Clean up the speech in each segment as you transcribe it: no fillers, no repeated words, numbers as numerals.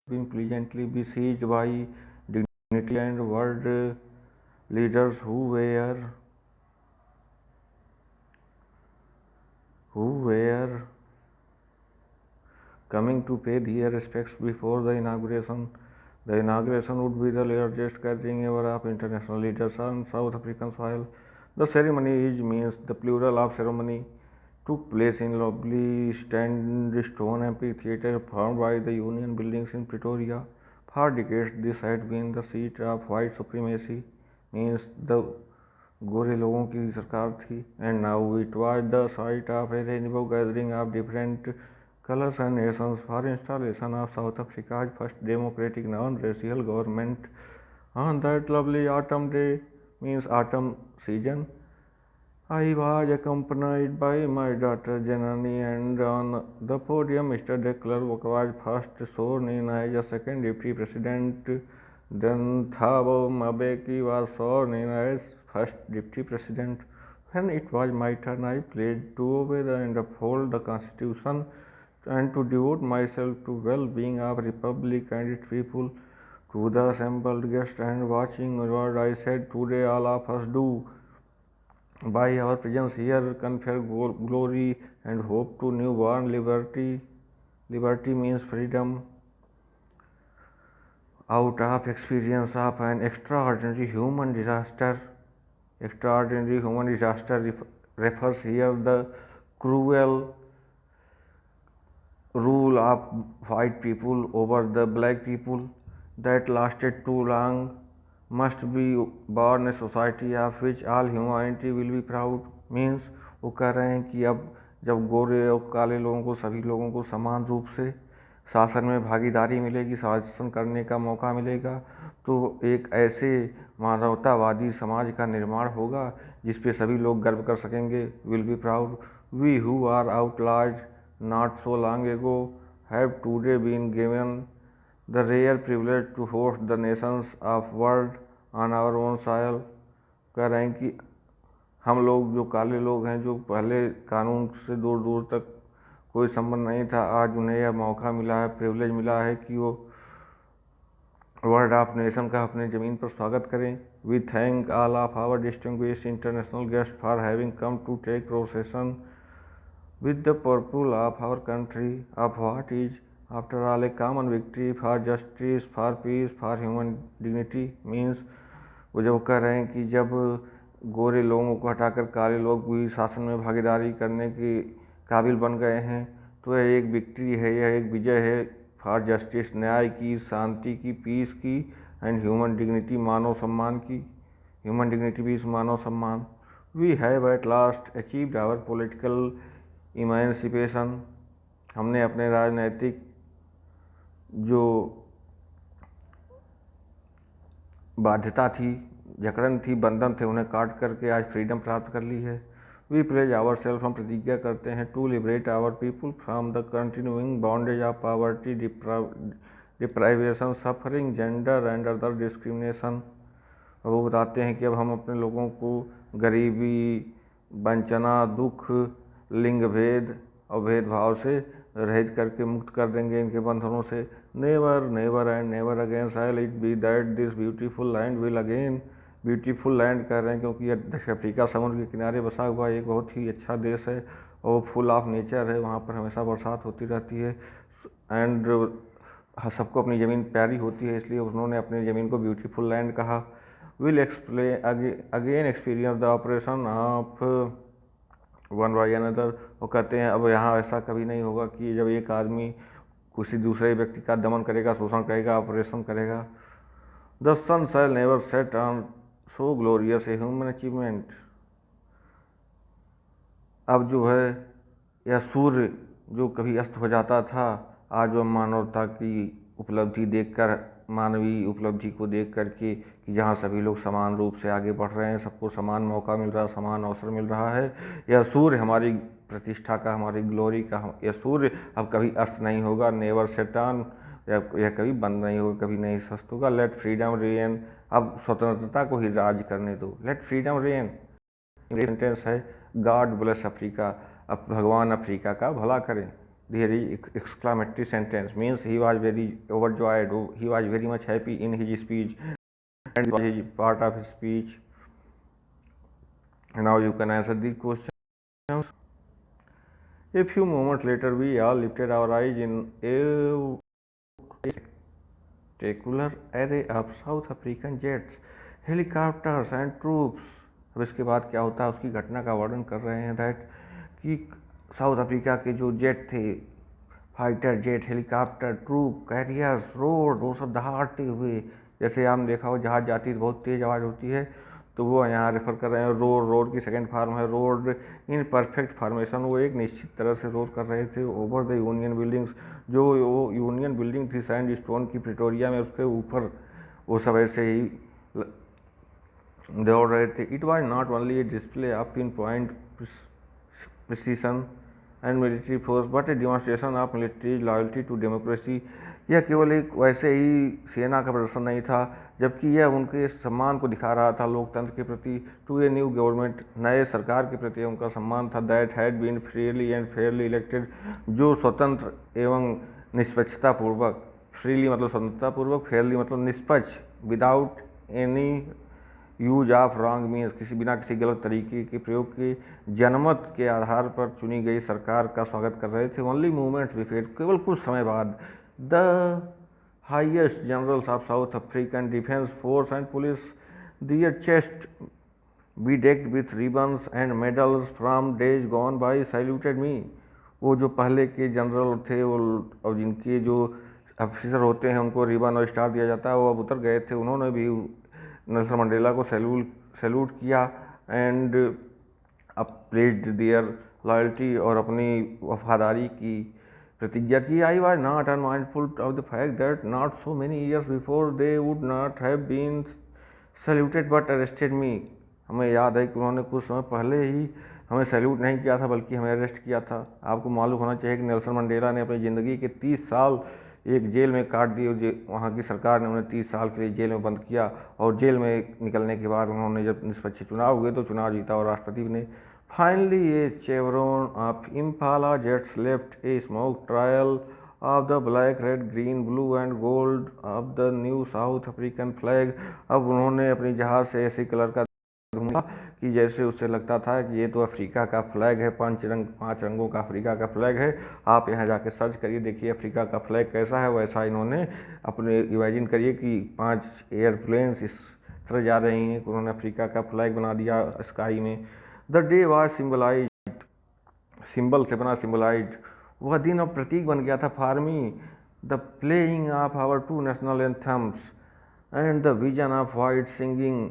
been pleasantly besieged by dignity and world leaders who were coming to pay their respects before the inauguration. The inauguration would be the largest gathering ever of international leaders on South African soil. The ceremony means the plural of ceremony took place in lovely sandstone amphitheatre formed by the Union buildings in Pretoria. For decades, this had been the seat of white supremacy, means the गोरे लोगों की सरकार थी, and now it was the site of a rainbow gathering of different colors and nations for installation of South Africa's first democratic non-racial government. On that lovely autumn day, means autumn season, I was accompanied by my daughter Janani, and on the podium Mr. De Klerk was first sworn in as a second deputy president. Then Thabo Mbeki was sworn in as first deputy president. When it was my turn, I pledged to obey and uphold the constitution and to devote myself to well-being of Republic and its people. To the assembled guests and watching world, I said, today all of us do, by our presence here, confer glory and hope to newborn liberty. Liberty means freedom out of experience of an extraordinary human disaster. Extraordinary human disaster refers here the cruel rule of white people over the black people that lasted too long must be born a society of which all humanity will be proud. Means वो कह रहे हैं कि अब जब गोरे और काले लोगों को, सभी लोगों को समान रूप से शासन में भागीदारी मिलेगी, शासन करने का मौका मिलेगा, तो एक ऐसे मानवतावादी समाज का निर्माण होगा जिस पे सभी लोग गर्व कर सकेंगे. Will be proud. We who are outlaws not so long ago have today been given the rare privilege to host the nations of world on our own soil. कह रहे हैं कि हम लोग जो काले लोग हैं, जो पहले कानून से दूर दूर तक कोई संबंध नहीं था, आज उन्हें यह मौका मिला है, प्रिविलेज मिला है कि वो वर्ल्ड ऑफ नेशन का अपने ज़मीन पर स्वागत करें. We thank all of our distinguished international guest for having come to take procession with the purpose of our country, of what is after all a common victory for justice, for peace, for human dignity. means वो जब कह रहे हैं कि जब गोरे लोगों को हटाकर काले लोग भी शासन में भागीदारी करने के काबिल बन गए हैं, तो यह एक विक्ट्री है, यह एक विजय है फॉर जस्टिस, न्याय की, शांति की, पीस की, एंड ह्यूमन डिग्निटी, मानव सम्मान की. ह्यूमन डिग्निटी भी मानव सम्मान. We have at last achieved our political emancipation. हमने अपने राजनैतिक जो बाध्यता थी, जकड़न थी, बंधन थे, उन्हें काट करके आज फ्रीडम प्राप्त कर ली है. वी प्लेज आवर सेल्फ, हम प्रतिज्ञा करते हैं, to liberate our people from the continuing bondage of poverty, deprivation, suffering, gender and other discrimination. वो बताते हैं कि अब हम अपने लोगों को गरीबी, वंचना, दुख, लिंग भेद और भेदभाव से रहित करके मुक्त कर देंगे इनके बंधनों से. Never never and never again shall it be that this beautiful land will again. Beautiful land कह रहे हैं क्योंकि यह दक्षिण अफ्रीका समुद्र के किनारे बसा हुआ एक बहुत ही अच्छा देश है और फुल ऑफ नेचर है. वहाँ पर हमेशा बरसात होती रहती है एंड सबको अपनी ज़मीन प्यारी होती है, इसलिए उन्होंने अपनी ज़मीन को ब्यूटीफुल लैंड कहा. Will explain again experience the operation of one by another. वो कहते हैं अब यहाँ ऐसा कभी नहीं होगा कि जब एक आदमी किसी दूसरे व्यक्ति का दमन करेगा, शोषण करेगा, ऑपरेशन करेगा. The sun shall never set on so glorious a human achievement. अब जो है यह सूर्य जो कभी अस्त हो जाता था, आज वह मानवता की उपलब्धि देखकर, मानवीय उपलब्धि को देख करके कि जहाँ सभी लोग समान रूप से आगे बढ़ रहे हैं, सबको समान मौका मिल रहा है, समान अवसर मिल रहा है. यह सूर्य हमारी प्रतिष्ठा का, हमारी ग्लोरी का, यह सूर्य अब कभी अस्त नहीं होगा. नेवर सेट ऑन, यह कभी बंद नहीं होगा, कभी नहीं सस्त होगा. Let freedom reign. अब स्वतंत्रता को ही राज करने दो. Let freedom reign. सेंटेंस है गॉड ब्लेस अफ्रीका. अब भगवान अफ्रीका का भला करें. There is exclamatory sentence means he was very overjoyed. He was very much happy in his speech, and it was his part of his speech. Now you can answer the questions. A few moments later, we all lifted our eyes in a spectacular array of South African jets, helicopters and troops. अब इसके बाद क्या होता है उसकी घटना का वर्णन कर रहे हैं दैट कि साउथ अफ्रीका के जो जेट थे, fighter jet, helicopter, troop, carriers, road, वो सब दहाड़ते हुए, जैसे आपने देखा हो जहाज जाती है तो बहुत तेज़ आवाज़ होती है, तो वो यहाँ रेफर कर रहे हैं रोड। रोड की सेकंड फॉर्म है रोड इन परफेक्ट फॉर्मेशन। वो एक निश्चित तरह से रोड कर रहे थे ओवर द यूनियन बिल्डिंग्स, जो वो यूनियन बिल्डिंग थी सैंड स्टोन की प्रिटोरिया में, उसके ऊपर वो सब ऐसे ही दौड़ रहे थे। It was not only a display of pinpoint precision and military force but a demonstration of military loyalty to democracy. यह केवल एक वैसे ही सेना का प्रदर्शन नहीं था, जबकि यह उनके सम्मान को दिखा रहा था लोकतंत्र के प्रति, टू ए न्यू गवर्नमेंट, नए सरकार के प्रति उनका सम्मान था, that had been freely and fairly elected, जो स्वतंत्र एवं निष्पक्षता पूर्वक, फ्रीली मतलब स्वतंत्रता पूर्वक, फेयरली मतलब निष्पक्ष, without any use of wrong means किसी बिना किसी गलत तरीके के प्रयोग के, जनमत के आधार पर चुनी गई सरकार का स्वागत कर रहे थे। ओनली मूवमेंट बिफोर, केवल कुछ समय बाद, the highest generals of South African defence force and police, their chest be decked with ribbons and medals from days gone by saluted me. वो जो पहले के जनरल थे वो और जिनके जो ऑफिसर होते हैं उनको रिबन और स्टार दिया जाता है, वो अब उतर गए थे, उन्होंने भी नेल्सन मंडेला को सैल्यूट किया एंड प्लेज्ड देयर लॉयल्टी, और अपनी वफादारी की प्रतिज्ञा की। I was not unmindful of the fact that not so many years before they would not have been saluted but arrested me. हमें याद है कि उन्होंने कुछ समय पहले ही हमें सैल्यूट नहीं किया था बल्कि हमें अरेस्ट किया था। आपको मालूम होना चाहिए कि नेल्सन मंडेला ने अपनी ज़िंदगी के 30 साल एक जेल में काट दिए। वहाँ की सरकार ने उन्हें 30 साल के लिए जेल में बंद किया, और जेल में निकलने के बाद उन्होंने जब निष्पक्ष चुनाव हुए तो चुनाव जीता और राष्ट्रपति ने। Finally a chevron of Impala jets left a smoke trail of the black, red, green, blue and gold of the new South African flag. अब उन्होंने अपनी जहाज से ऐसे कलर का घूमा कि जैसे उससे लगता था कि ये तो अफ्रीका का फ्लैग है, 5 रंगों का अफ्रीका का फ्लैग है। आप यहाँ जाके सर्च करिए, देखिए अफ्रीका का फ्लैग कैसा है। वैसा इन्होंने अपने इमेजिन करिए कि 5 एयरप्लेन्स इस तरह जा रही हैं, उन्होंने अफ्रीका का फ्लैग बना दिया स्काई में। The day was symbolise, symbol से बना सिम्बलाइज, वह दिन अब प्रतीक बन गया था for me, the playing of our 2 national anthems and the vision of white singing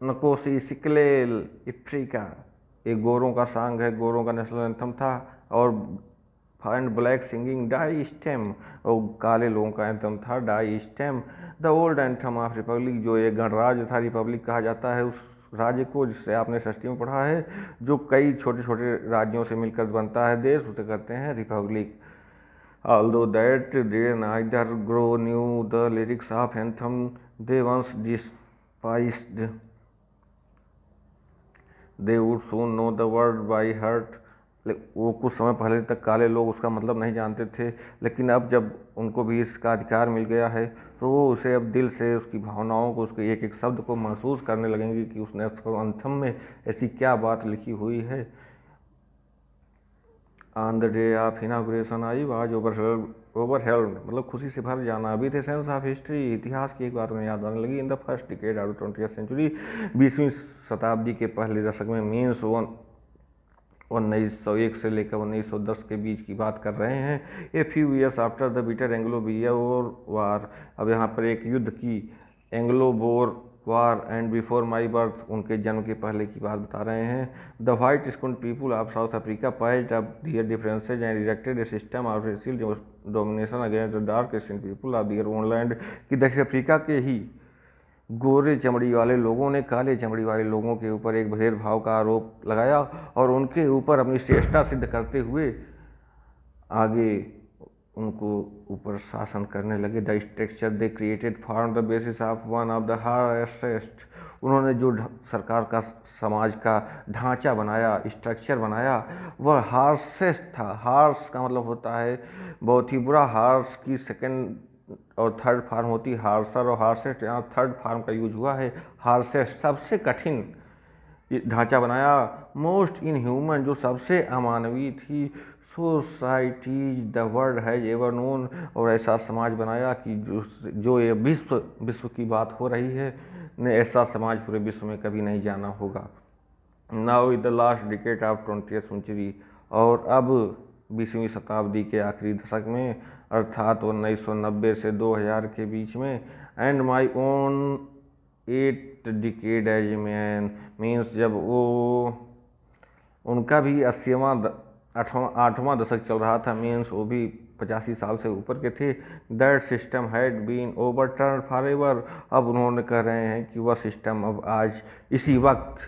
Nkosi Sikelel' Africa. एक गोरों का सॉन्ग है, गोरों का नेशनल एंथम था, और and black singing Die Stem, और काले लोगों का एंथम था Die Stem. The old anthem of republic, जो एक गणराज्य था, रिपब्लिक कहा जाता है उस राज्य को जिससे आपने षष्ठी में पढ़ा है, जो कई छोटे छोटे राज्यों से मिलकर बनता है देश, उसे कहते हैं Republic. Although that they neither grow knew the lyrics of anthem they once despised, they would soon know the word by heart। वो कुछ समय पहले तक काले लोग उसका मतलब नहीं जानते थे, लेकिन अब जब उनको भी इसका अधिकार मिल गया है तो वो उसे अब दिल से, उसकी भावनाओं को, उसके एक एक शब्द को महसूस करने लगेंगे कि उस नेशनल एंथम में ऐसी क्या बात लिखी हुई है। On the day of inauguration I was overwhelmed, मतलब खुशी से भर जाना। अभी थे सेंस ऑफ हिस्ट्री, इतिहास की एक बार उन्हें याद आने लगी। In the first decade of 20th century, 20वीं शताब्दी के पहले दशक में, मीन्स 1901 से लेकर 1910 के बीच की बात कर रहे हैं। A few years after the bitter Anglo Boer war, अब यहाँ पर एक युद्ध की, Anglo Boer war and before my birth, उनके जन्म के पहले की बात बता रहे हैं। The white skin people of South Africa patched up their differences and erected a system of racial domination against the dark skin people of their own land. कि दक्षिण अफ्रीका के ही गोरे चमड़ी वाले लोगों ने काले चमड़ी वाले लोगों के ऊपर एक भेदभाव का आरोप लगाया और उनके ऊपर अपनी श्रेष्ठता सिद्ध करते हुए आगे उनको ऊपर शासन करने लगे। The structure they created form the basis of one of the harshest, उन्होंने जो सरकार का समाज का ढांचा बनाया, स्ट्रक्चर बनाया, वह हार्शेस्ट था। हार्श का मतलब होता है बहुत ही बुरा। हार्श की सेकंड और थर्ड फार्म होती है हार्सर और हार्शेस्ट, यहाँ थर्ड फार्म का यूज हुआ है। हार्शेस्ट सबसे कठिन ढांचा बनाया। मोस्ट इनह्यूमन जो सबसे अमानवीय थी। Societies the world has ever known, और ऐसा समाज बनाया कि जो ये विश्व की बात हो रही है ने ऐसा समाज पूरे विश्व में कभी नहीं जाना होगा। Now in the last decade of 20th century, और अब 20वीं शताब्दी के आखिरी दशक में, अर्थात 1990 से 2000 के बीच में, and my own 8th decade as man, means जब वो उनका भी 80वां 8वां दशक चल रहा था, मीन्स वो भी 85 साल से ऊपर के थे। That system had been overturn for ever, अब उन्होंने कह रहे हैं कि वह सिस्टम अब आज इसी वक्त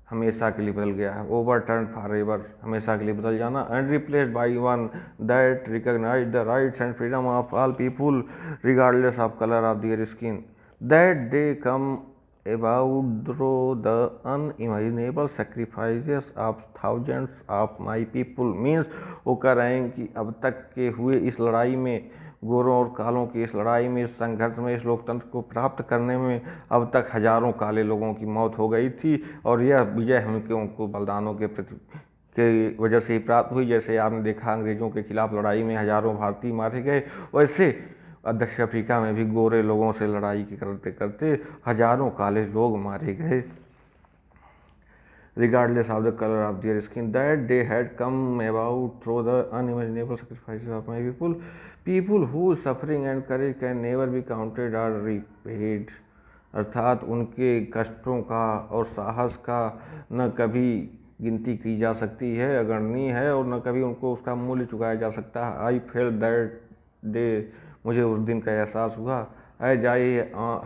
हमेशा के लिए बदल गया है। ओवरटर्न फॉर एवर, हमेशा के लिए बदल जाना। And replaced by one that recognise the rights and freedom of all people regardless of colour of their skin, that they come about through the unimaginable sacrifices of thousands of my people, means वो कह रहे हैं कि अब तक के हुए इस लड़ाई में, गोरों और कालों की इस लड़ाई में, इस संघर्ष में, इस लोकतंत्र को प्राप्त करने में अब तक हजारों काले लोगों की मौत हो गई थी, और यह विजय हमको बलिदानों के प्रति के वजह से ही प्राप्त हुई। जैसे आपने देखा अंग्रेजों के खिलाफ लड़ाई में हजारों भारतीय मारे गए, वैसे दक्षिण अफ्रीका में भी गोरे लोगों से लड़ाई करते करते हजारों काले लोग मारे गए। Regardless of the colour of their skin, that they had come about through the unimaginable sacrifices of my people, people who suffering and courage can never be counted और रिपेड, अर्थात उनके कष्टों का और साहस का न कभी गिनती की जा सकती है, अगणनीय है, और न कभी उनको उसका मूल्य चुकाया जा सकता है। आई फेल्ट दैट डे, मुझे उस दिन का एहसास हुआ, as I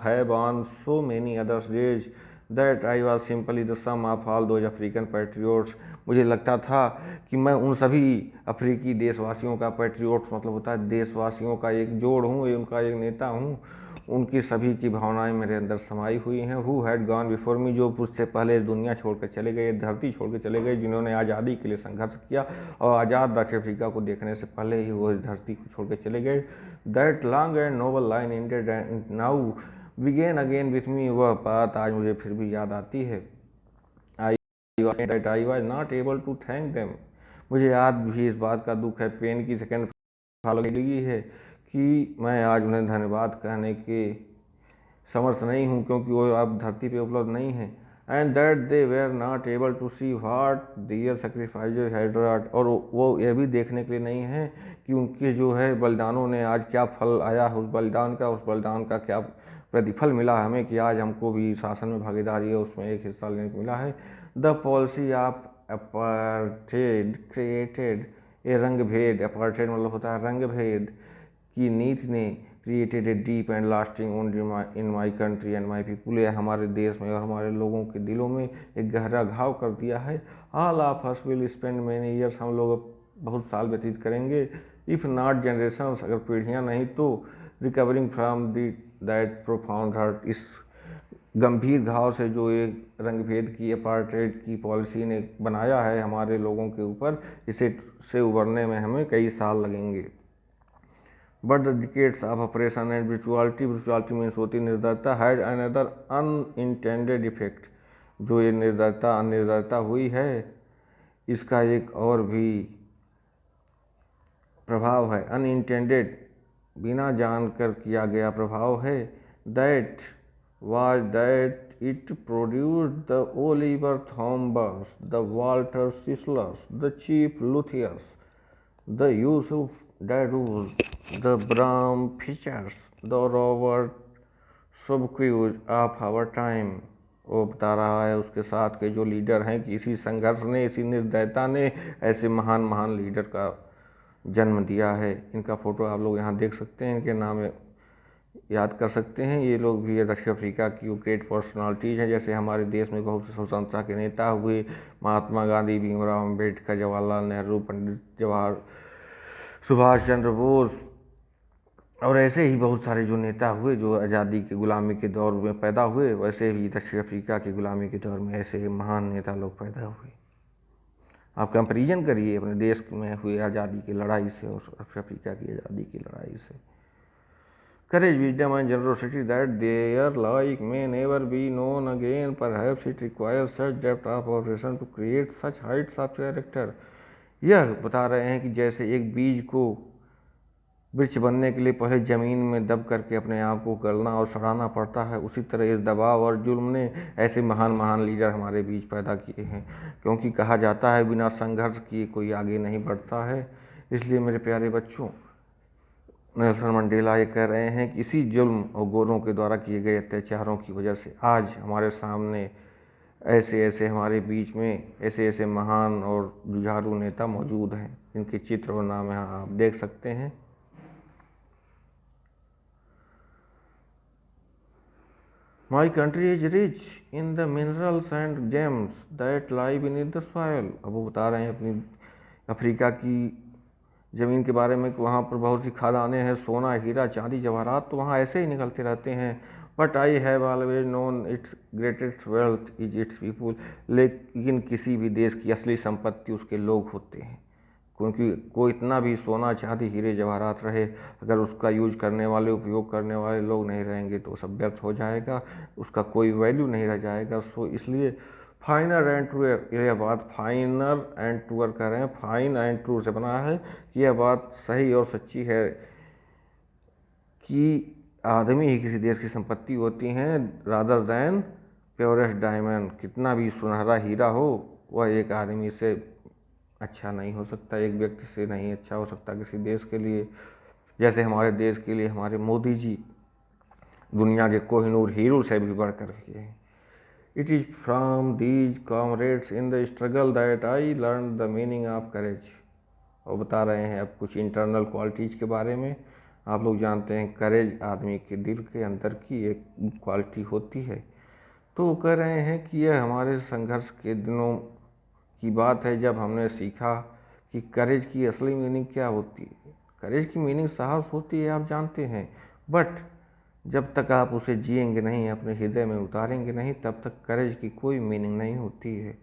have on so many others days, that I was simply the sum of all those African patriots, मुझे लगता था कि मैं उन सभी अफ्रीकी देशवासियों का, पैट्रियोट्स मतलब होता है देशवासियों का एक जोड़ हूँ, उनका एक नेता हूँ, उनकी सभी की भावनाएं मेरे अंदर समाई हुई हैं। Who had gone before me, जो मुझसे पहले दुनिया छोड़कर चले गए, धरती छोड़कर चले गए, जिन्होंने आज़ादी के लिए संघर्ष किया और आज़ाद दक्षिण अफ्रीका को देखने से पहले ही वो इस धरती को छोड़ कर चले गए। That long and noble line ended and now began again with me, वह बात आज मुझे फिर भी याद आती है। I was not able to thank them, मुझे आज भी इस बात का दुख है, पेन की सेकेंड फॉलो लगी है कि मैं आज उन्हें धन्यवाद कहने के समर्थ नहीं हूँ, क्योंकि वो अब धरती पे उपलब्ध नहीं है। And that they were not able to see what their sacrifices had wrought, और वो यह भी देखने के लिए नहीं है कि उनके जो है बलिदानों ने आज क्या फल आया, उस बलिदान का क्या प्रतिफल मिला हमें, कि आज हमको भी शासन में भागीदारी है, उसमें एक हिस्सा लेने को मिला है। The policy of apartheid created a रंग भेद, अपार्थेड मतलब होता है रंग भेद की नीति ने created a deep and lasting wound in my country and my people, यह हमारे देश में और हमारे लोगों के दिलों में एक गहरा घाव कर दिया है। All of us will spend many years, हम लोग बहुत साल व्यतीत करेंगे, इफ़ नॉट जनरेशंस, अगर पीढ़ियाँ नहीं तो, recovering from that profound hurt, इस गंभीर घाव से जो एक रंगभेद की अपार्थेड की पॉलिसी ने बनाया है हमारे लोगों के ऊपर, इसे से उबरने में हमें कई साल लगेंगे। But the decades of oppression and brutality means होती निर्दयता, हैड अनदर अनइंटेंडेड इफेक्ट, जो ये निर्दयता हुई है इसका एक और भी प्रभाव है, अनइंटेंडेड बिना जानकर किया गया प्रभाव है। That was that it produced the Oliver Tambos, the Walter Sisulus, the Chief Luthulis, the Yusuf Dadoos, the Bram Fischers, the Robert Sobukwes of our time, वो बता रहा है उसके साथ के जो लीडर हैं कि इसी संघर्ष ने, इसी निर्दयता ने ऐसे महान महान लीडर का जन्म दिया है। इनका फ़ोटो आप लोग यहाँ देख सकते हैं, इनके नाम याद कर सकते हैं। ये लोग भी दक्षिण अफ्रीका की ग्रेट पर्सनालिटीज़ हैं, जैसे हमारे देश में बहुत से स्वतंत्रता के नेता हुए, महात्मा गांधी, भीमराव अम्बेडकर, जवाहरलाल नेहरू, पंडित सुभाष चंद्र बोस, और ऐसे ही बहुत सारे जो नेता हुए जो आज़ादी के गुलामी के दौर में पैदा हुए, वैसे भी दक्षिण अफ्रीका के गुलामी के दौर में ऐसे महान नेता लोग पैदा हुए। आप कंपेरिजन करिए अपने देश में हुए आज़ादी की लड़ाई से और दक्षिण अफ्रीका की आज़ादी की लड़ाई से। Courage, wisdom and generosity that their like may never be known again. Perhaps it requires such depth of observation to create such heights of character. यह बता रहे हैं कि जैसे एक बीज को वृक्ष बनने के लिए पहले ज़मीन में दब करके अपने आप को गलना और सड़ाना पड़ता है, उसी तरह इस दबाव और जुल्म ने ऐसे महान महान लीडर हमारे बीच पैदा किए हैं। क्योंकि कहा जाता है बिना संघर्ष किए कोई आगे नहीं बढ़ता है। इसलिए मेरे प्यारे बच्चों, नेल्सन मंडेला ये कह रहे हैं कि इसी जुल्म और गोरों के द्वारा किए गए अत्याचारों की वजह से आज हमारे सामने ऐसे ऐसे हमारे बीच में ऐसे ऐसे महान और जुझारू नेता मौजूद हैं, जिनके चित्र और नाम यहाँ आप देख सकते हैं। My country is rich in the minerals and gems that lie beneath the soil. अब वो बता रहे हैं अपनी अफ्रीका की ज़मीन के बारे में कि वहाँ पर बहुत सी खदानें हैं, सोना, हीरा, चांदी, जवाहरात तो वहाँ ऐसे ही निकलते रहते हैं। But I have always known it's greatest wealth is it's people. लेकिन किसी भी देश की असली संपत्ति उसके लोग होते हैं, क्योंकि कोई इतना भी सोना, चांदी, हीरे, जवाहरात रहे, अगर उसका यूज करने वाले, उपयोग करने वाले लोग नहीं रहेंगे तो सब व्यर्थ हो जाएगा, उसका कोई वैल्यू नहीं रह जाएगा। सो इसलिए फाइनर एंड ट्रूअर, यह बात फाइनर एंड ट्रूअर कह रहे हैं, फाइन एंड ट्रू से बना है कि यह बात सही और सच्ची है कि आदमी ही किसी देश की संपत्ति होती हैं, रादर दैन प्योरेस्ट डायमंड। कितना भी सुनहरा हीरा हो, वह एक आदमी से अच्छा नहीं हो सकता, एक व्यक्ति से नहीं अच्छा हो सकता किसी देश के लिए। जैसे हमारे देश के लिए हमारे मोदी जी दुनिया के कोहिनूर हीरो से भी बढ़कर के हैं। It is from these comrades in the struggle that I learned the meaning of courage. और बता रहे हैं अब कुछ इंटरनल क्वालिटीज़ के बारे में। आप लोग जानते हैं करेज आदमी के दिल के अंदर की एक क्वालिटी होती है। तो कह रहे हैं कि यह हमारे संघर्ष के दिनों की बात है जब हमने सीखा कि करेज की असली मीनिंग क्या होती है। करेज की मीनिंग साहस होती है, आप जानते हैं, बट जब तक आप उसे जिएंगे नहीं, अपने हृदय में उतारेंगे नहीं, तब तक करेज की कोई मीनिंग नहीं होती है।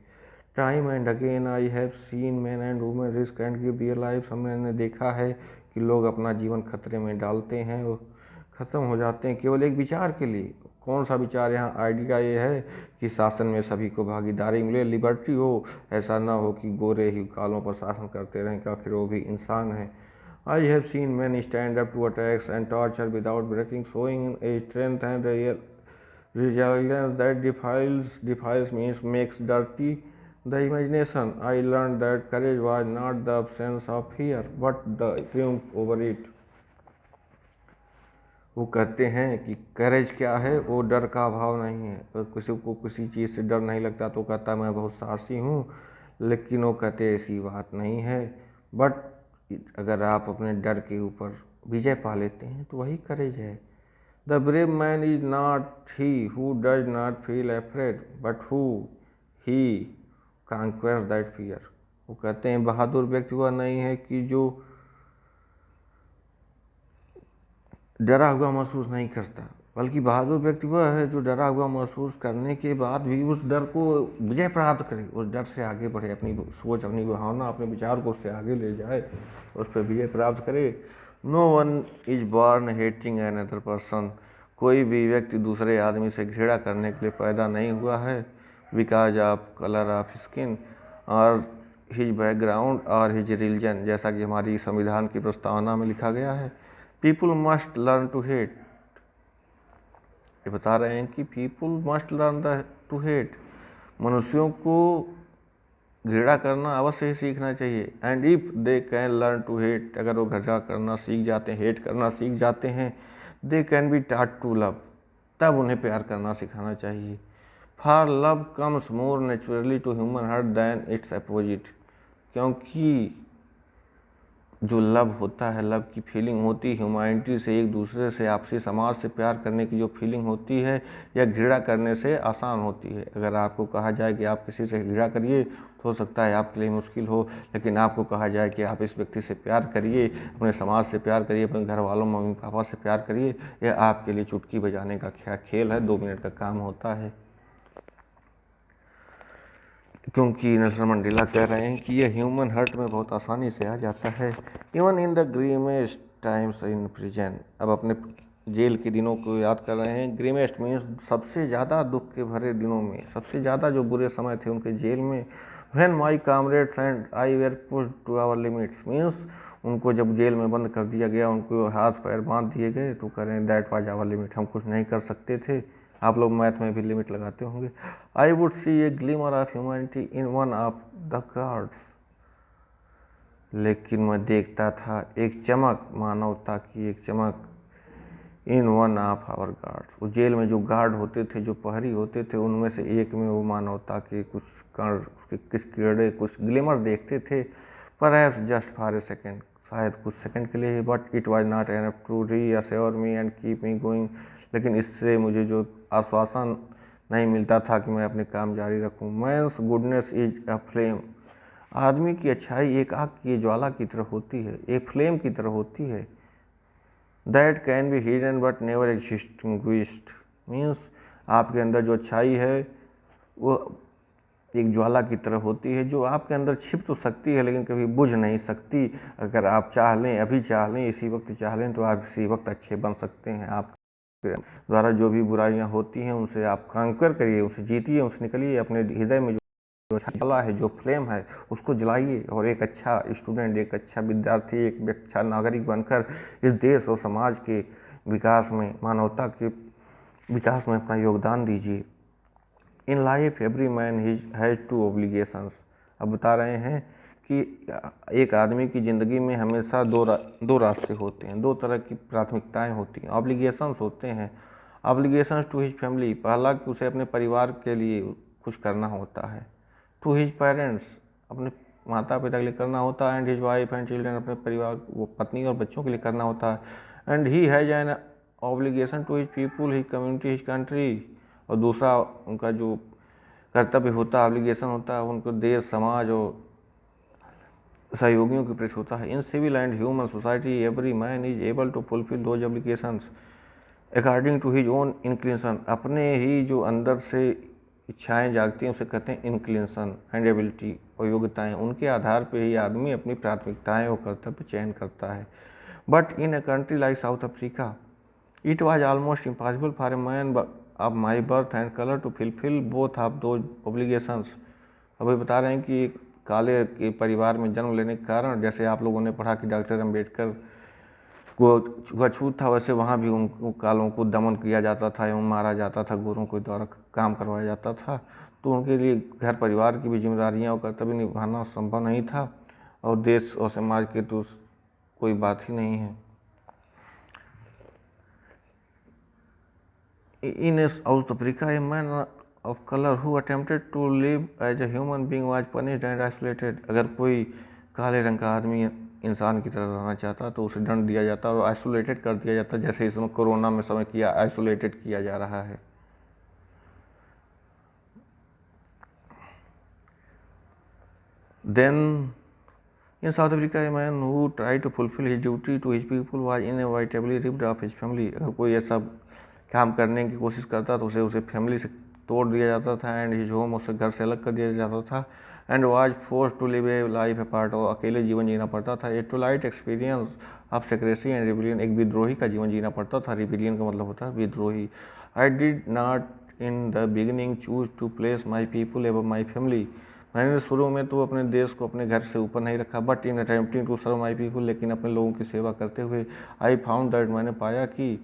Time and again I have seen man and women risk and give their life. हमने देखा है कि लोग अपना जीवन खतरे में डालते हैं और ख़त्म हो जाते हैं केवल एक विचार के लिए। कौन सा विचार? यहाँ आइडिया ये है कि शासन में सभी को भागीदारी मिले, लिबर्टी हो, ऐसा ना हो कि गोरे ही कालों पर शासन करते रहें, आखिर वो भी इंसान हैं। I have seen men stand up to attacks and torture without breaking, showing a strength and a resilience that defiles means makes dirty the imagination. I learned that courage was not the absence of fear, but the triumph over it. वो कहते हैं कि करेज क्या है? वो डर का अभाव नहीं है। अगर किसी को किसी चीज़ से डर नहीं लगता तो कहता मैं बहुत साहसी हूँ, लेकिन वो कहते ऐसी बात नहीं है। बट अगर आप अपने डर के ऊपर विजय पा लेते हैं तो वही करेज है। The brave man is not he who does not feel afraid, but who he conquer that fear. वो कहते हैं बहादुर व्यक्ति वह नहीं है कि जो डरा हुआ महसूस नहीं करता, बल्कि बहादुर व्यक्ति वह है जो डरा हुआ महसूस करने के बाद भी उस डर को विजय प्राप्त करे, उस डर से आगे बढ़े, अपनी सोच, अपनी भावना, अपने विचार को उससे आगे ले जाए, उस पर विजय प्राप्त करे। No one is born hating another person. कोई भी व्यक्ति दूसरे आदमी से घृणा करने के लिए पैदा नहीं हुआ है, because of colour of skin और हिज बैकग्राउंड और हिज रिलीजन। जैसा कि हमारी संविधान की प्रस्तावना में लिखा गया है, people must learn to hate. ये बता रहे हैं कि people must learn to hate. मनुष्यों को घृणा करना अवश्य ही सीखना चाहिए। And if they can learn to hate, अगर वो घृणा करना सीख जाते हैं, हेट करना सीख जाते हैं, they can be taught to love, तब उन्हें प्यार करना सिखाना चाहिए। For love comes more naturally to human heart than its opposite. क्योंकि जो लव होता है, लव की फीलिंग होती है ह्यूमैनिटी से, एक दूसरे से, आपसी समाज से प्यार करने की जो फीलिंग होती है, या घृणा करने से आसान होती है। अगर आपको कहा जाए कि आप किसी से घृणा करिए हो सकता है आपके लिए मुश्किल हो, लेकिन आपको कहा जाए कि आप इस व्यक्ति से प्यार करिए, अपने समाज से प्यार करिए, अपने घर वालों मम्मी पापा से प्यार करिए, यह आपके लिए चुटकी बजाने का खेल है, 2 मिनट का काम होता है। क्योंकि नेल्सन मंडेला कह रहे हैं कि यह ह्यूमन हार्ट में बहुत आसानी से आ जाता है। Even in the grimmest times in prison, अब अपने जेल के दिनों को याद कर रहे हैं। ग्रीमेस्ट मीन्स सबसे ज़्यादा दुख के भरे दिनों में, सबसे ज़्यादा जो बुरे समय थे उनके जेल में। When my comrades and I were pushed to our limits means उनको जब जेल में बंद कर दिया गया, उनको हाथ पैर बांध दिए गए, तो करें दैट वाज आवर लिमिट, हम कुछ नहीं कर सकते थे। आप लोग मैथ में भी लिमिट लगाते होंगे। I would see A glimmer of humanity in one of the guards, लेकिन मैं देखता था एक चमक, मानवता की एक चमक, in one of our guards, वो जेल में जो गार्ड होते थे, जो प्रहरी होते थे, उनमें से एक में वो मानवता के कुछ कण, कुछ कीड़े, कुछ ग्लिमर देखते थे। Perhaps just for a second, शायद कुछ सेकंड के लिए, but it was not enough to reassure me and keep me going, लेकिन इससे मुझे जो आश्वासन नहीं मिलता था कि मैं अपने काम जारी रखूं। Man's goodness is a flame, आदमी की अच्छाई एक आग की ज्वाला की तरह होती है, एक फ्लेम की तरह होती है। That can be hidden but never extinguished means आपके अंदर जो अच्छाई है वो एक ज्वाला की तरह होती है, जो आपके अंदर छिप तो सकती है लेकिन कभी बुझ नहीं सकती। अगर आप चाह लें, अभी चाह लें, इसी वक्त चाह लें, तो आप इसी वक्त अच्छे बन सकते हैं। आप द्वारा जो भी बुराइयां होती हैं उनसे आप कांकर करिए, उनसे जीतिए, उनसे निकलिए। अपने हृदय में जो ज्वाला है, जो फ्लेम है, उसको जलाइए और एक अच्छा स्टूडेंट, एक अच्छा विद्यार्थी, एक अच्छा नागरिक बनकर इस देश और समाज के विकास में, मानवता के विकास में अपना योगदान दीजिए। In life every man has two obligations, अब बता रहे हैं कि एक आदमी की ज़िंदगी में हमेशा दो रास्ते होते हैं, दो तरह की प्राथमिकताएं होती हैं। ऑब्लिगेशंस होते हैं, ऑब्लिगेशंस टू हिज फैमिली, पहला कि उसे अपने परिवार के लिए कुछ करना होता है। टू हिज पेरेंट्स, अपने माता पिता के लिए करना होता है। And his wife and children, अपने परिवार, वो पत्नी और बच्चों के लिए करना होता है। And he has an obligation to his people, his community, his country, और दूसरा उनका जो कर्तव्य होता है, ऑब्लिगेशन होता है, उनको देश, समाज और सहयोगियों के प्रति होता है। In civil and human society every man is able to fulfil those obligations according to his own inclination, अपने ही जो अंदर से इच्छाएं जागती हैं उसे कहते हैं इंक्लिनेशन, एंड एबिलिटी, और योग्यताएं, उनके आधार पर ही आदमी अपनी प्राथमिकताएं और कर्तव्य चयन करता है। But in a country like South Africa it was almost impossible for a man of my birth and colour to fulfil both of those obligations. अभी बता रहे हैं कि एक काले के परिवार में जन्म लेने के कारण, जैसे आप लोगों ने पढ़ा कि डॉक्टर अम्बेडकर को छूत था, वैसे वहाँ भी उन कालों को दमन किया जाता था एवं मारा जाता था, गोरों के द्वारा काम करवाया जाता था। तो उनके लिए घर परिवार की भी जिम्मेदारियाँ और कर्तव्य निभाना संभव नहीं था, और देश और समाज की तो कोई बात ही नहीं है। In South Africa, a man of color who attempted to live as a human being was punished and isolated. अगर कोई काले रंग का आदमी इंसान की तरह रहना चाहता तो उसे दंड दिया जाता और आइसोलेटेड कर दिया जाता, जैसे इस समय कोरोना में समय किया, आइसोलेटेड किया जा रहा है। Then in South Africa, a man who tried to fulfill his duty to his people was inevitably ripped off his family. अगर कोई ऐसा काम करने की कोशिश करता तो उसे फैमिली से तोड़ दिया जाता था, एंड हिज होम, उससे घर से अलग कर दिया जाता था। And was force to live a life apart, और अकेले जीवन जीना पड़ता था। A twilight experience of secrecy and rebellion, एक विद्रोही का जीवन जीना पड़ता था। रिबिलियन का मतलब होता है विद्रोही। I did not in the beginning choose to place my people ever my family, मैंने शुरू में तो अपने देश को अपने घर से ऊपर नहीं रखा। But in attempting to serve my people, लेकिन अपने लोगों की सेवा करते हुए, आई फाउंड दैट, मैंने पाया कि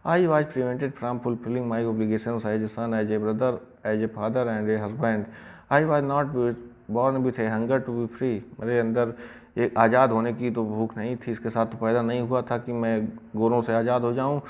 I was prevented from fulfilling my obligations as a son, as a brother, as a father and a husband. I was not born with a hunger to be free. मेरे अंदर एक आज़ाद होने की तो भूख नहीं थी, इसके साथ तो पैदा नहीं हुआ था कि मैं गोरों से आज़ाद हो जाऊं।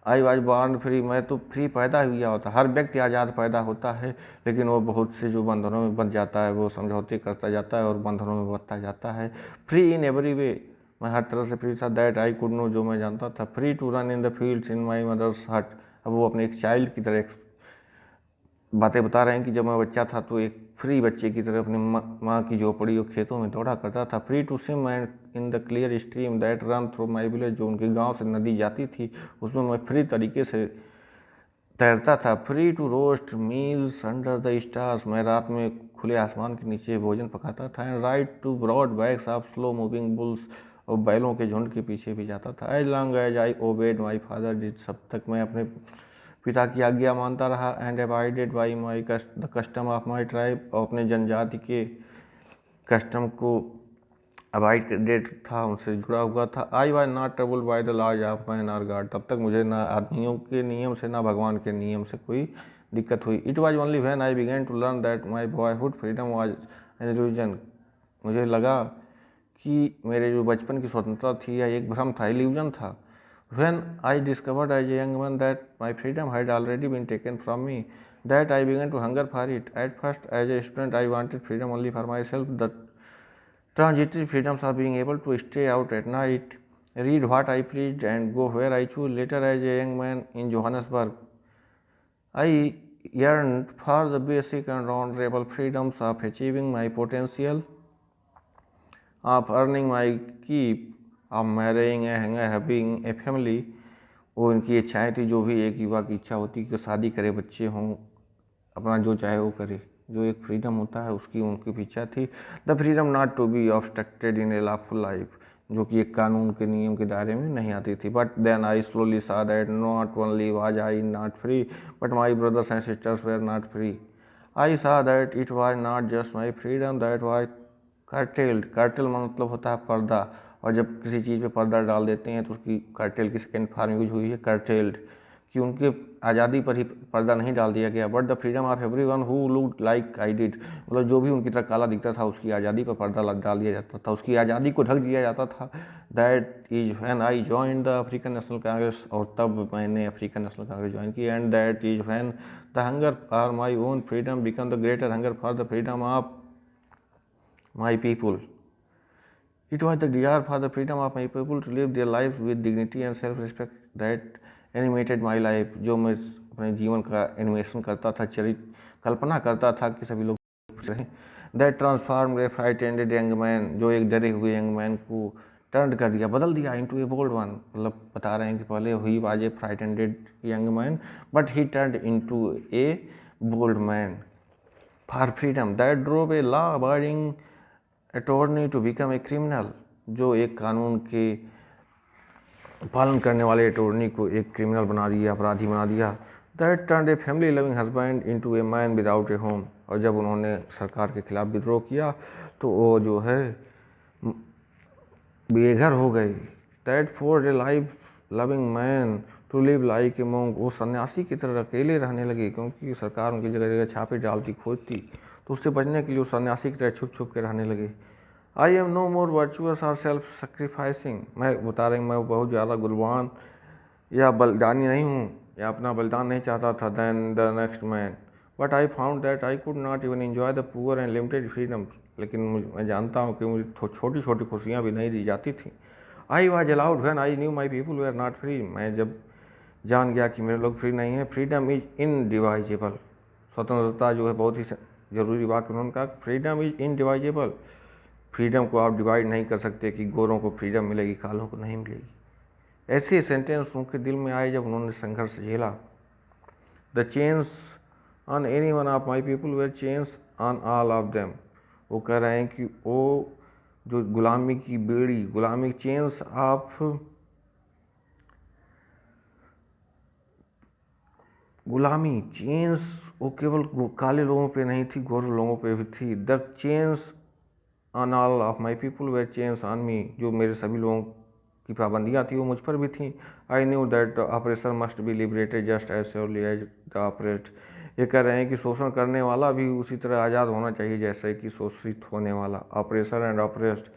आई वाज बॉर्न फ्री, मैं तो फ्री पैदा हुआ होता। हर व्यक्ति आज़ाद पैदा होता है, लेकिन वो बहुत से जो बंधनों में बंध जाता है, वो समझौते करता जाता है और बंधनों में बंधता जाता है। फ्री इन एवरी वे, मैं हर तरह से फ्री था। दैट आई कुड नो, जो मैं जानता था। Free to run in the fields in my mother's hut, अब वो अपने एक चाइल्ड की तरह बातें बता रहे हैं कि जब मैं बच्चा था तो एक फ्री बच्चे की तरह अपनी माँ की झोपड़ी और खेतों में दौड़ा करता था। Free to swim and in the clear stream that run through my village, जो उनके गांव से नदी जाती थी उसमें मैं फ्री तरीके से तैरता था। Free to roast meals under the stars, मैं रात में खुले आसमान के नीचे भोजन पकाता था। And ride to broad backs of slow moving bulls, और बैलों के झुंड के पीछे भी जाता था। As long as I obeyed my father did, सब तक मैं अपने पिता की आज्ञा मानता रहा। And abided by my the custom of my tribe, और अपने जनजाति के कस्टम को अबाइडेड था, उनसे जुड़ा हुआ था। I was not troubled by the laws of man और गॉड, तब तक मुझे ना आदमियों के नियम से ना भगवान के नियम से कोई दिक्कत हुई। It was only when I began to learn that my boyhood freedom was an illusion, मुझे लगा कि मेरे जो बचपन की स्वतंत्रता थी यह एक भ्रम था, इल्यूजन था। When I discovered as a young man that my freedom had already been taken from me, that I began to hunger for it. At first, as a student, I wanted freedom only for myself, the transitory freedoms of being able to stay out at night, read what I pleased, and go where I chose. Later, as a young man in Johannesburg, I yearned for the basic and honorable freedoms of achieving my potential, of earning my keep, of marrying and having a family. वो इनकी इच्छाएं थी, जो भी एक युवा की इच्छा होती कि शादी करे, बच्चे हों, अपना जो चाहे वो करे, जो एक फ्रीडम होता है उसकी उनकी भी इच्छा थी। The freedom not to be obstructed in a lawful life, जो कि एक कानून के नियम के दायरे में नहीं आती थी। But then I slowly saw that not only was I not free, but my brothers and sisters were not free. I saw that it was not just my freedom that was curtailed, curtail मतलब होता है पर्दा, और जब किसी चीज़ पे पर्दा डाल देते हैं तो उसकी कर्टेल की सेकेंड फॉर्म यूज हुई है कर्टेल्ड, कि उनके आज़ादी पर ही पर्दा नहीं डाल दिया गया। But the freedom of every one who looked like I did, मतलब जो भी उनकी तरह काला दिखता था उसकी आज़ादी पर पर्दा डाल दिया जाता था, उसकी आज़ादी को ढक दिया जाता था। That is when I join the African national Congress, और तब मैंने अफ्रीकन नेशनल कांग्रेस ज्वाइन की। And that is when the hunger for my own freedom become the greater hunger for the freedom of my people. It was the desire for the freedom of my people to live their lives with dignity and self-respect that animated my life, जो मैं अपने जीवन का animation करता था, कल्पना करता था कि सभी लोग खुश रहें। That transformed a frightened young man, जो एक डरे हुए यंग मैन को टर्न कर दिया, बदल दिया into a bold one, मतलब बता रहे हैं कि पहले ही was a frightened young man, but he turned into a bold man for freedom that drove a law-abiding attorney to become a criminal, जो एक कानून के पालन करने वाले अटॉर्नी को एक क्रिमिनल बना दिया, अपराधी बना दिया। That turned a family loving husband into a man without A home, और जब उन्होंने सरकार के खिलाफ विद्रोह किया तो वो जो है बेघर हो गए। That forced a life loving man to live like a monk, वो सन्यासी की तरह अकेले रहने लगे, क्योंकि सरकार उनकी जगह जगह छापे डालती खोजती, तो उससे बचने के लिए वो सन्यासी की तरह छुप छुप के रहने लगे। I am no more virtuous और सेल्फ सेक्रीफाइसिंग, मैं बता रहे मैं बहुत ज़्यादा गुलवान या बलिदानी नहीं हूँ, या अपना बलिदान नहीं चाहता था than the next man. But I found that I could not even enjoy the poor and limited freedom, लेकिन मैं जानता हूँ कि मुझे छोटी छोटी खुशियाँ भी नहीं दी जाती थी। I was allowed when I knew my people we are not free, मैं जब जान गया कि मेरे लोग फ्री नहीं हैं। फ्रीडम इज इनडिवाइजेबल, स्वतंत्रता जो है बहुत ही जरूरी बात उन्होंने कहा, फ्रीडम इज इनडिवाइजेबल, फ्रीडम को आप डिवाइड नहीं कर सकते कि गोरों को फ्रीडम मिलेगी कालों को नहीं मिलेगी। ऐसे सेंटेंस उनके दिल में आए जब उन्होंने संघर्ष झेला। The chains on any one of my people were chains on all of them, वो कह रहे हैं कि वो जो गुलामी की बेड़ी, गुलामी चेन्स ऑफ गुलामी चेन्स वो केवल काले लोगों पे नहीं थी, गोरे लोगों पे भी थी। The chains on all of my people were chains on me, जो मेरे सभी लोगों की पाबंदियाँ थी वो मुझ पर भी थी। I knew that the oppressor must be liberated just as surely as the oppressed, ये कह रहे हैं कि शोषण करने वाला भी उसी तरह आज़ाद होना चाहिए जैसे कि शोषित होने वाला। ऑपरेसर एंड ऑपरेस्ड,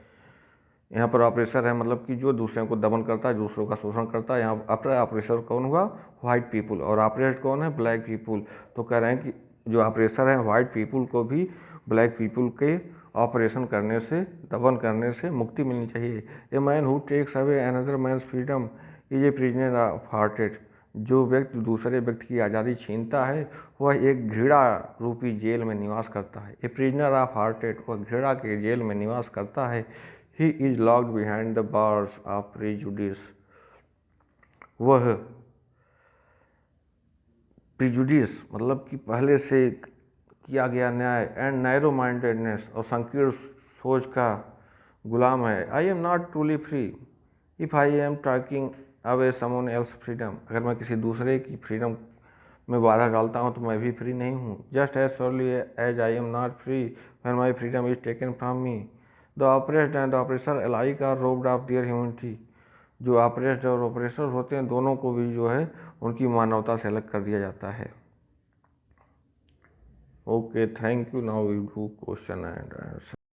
यहाँ पर ऑपरेसर है मतलब कि जो दूसरों को दमन करता है, दूसरों का शोषण करता है। यहाँ अपना ऑपरेसर कौन हुआ, वाइट पीपुल, और ऑपरेस्ड कौन है, ब्लैक पीपुल। तो कह रहे हैं कि जो ऑपरेसर है वाइट पीपुल को भी ब्लैक पीपुल के ऑपरेशन करने से, दमन करने से मुक्ति मिलनी चाहिए। A man who takes away another man's freedom is a prisoner of hatred, जो व्यक्ति दूसरे व्यक्ति की आज़ादी छीनता है वह एक घृणा रूपी जेल में निवास करता है। ए प्रिजनर ऑफ हार्टेड, वह घृणा के जेल में निवास करता है। He is locked behind the bars of prejudice, वह प्रिजुडिस मतलब कि पहले से किया गया न्याय, एंड नैरो माइंडेडनेस और संकीर्ण सोच का गुलाम है। आई am not truly free if I am taking away someone else freedom, अगर मैं किसी दूसरे की फ्रीडम में बाधा डालता हूँ तो मैं भी फ्री नहीं हूँ। Just as surely as I am not free when my freedom is taken from me, the oppressed and the oppressor alike are robbed of their humanity, जो ऑपरेस्ड और ऑपरेसर होते हैं दोनों को भी जो है उनकी मानवता से अलग कर दिया जाता है। Okay, thank you. Now we do question and answer.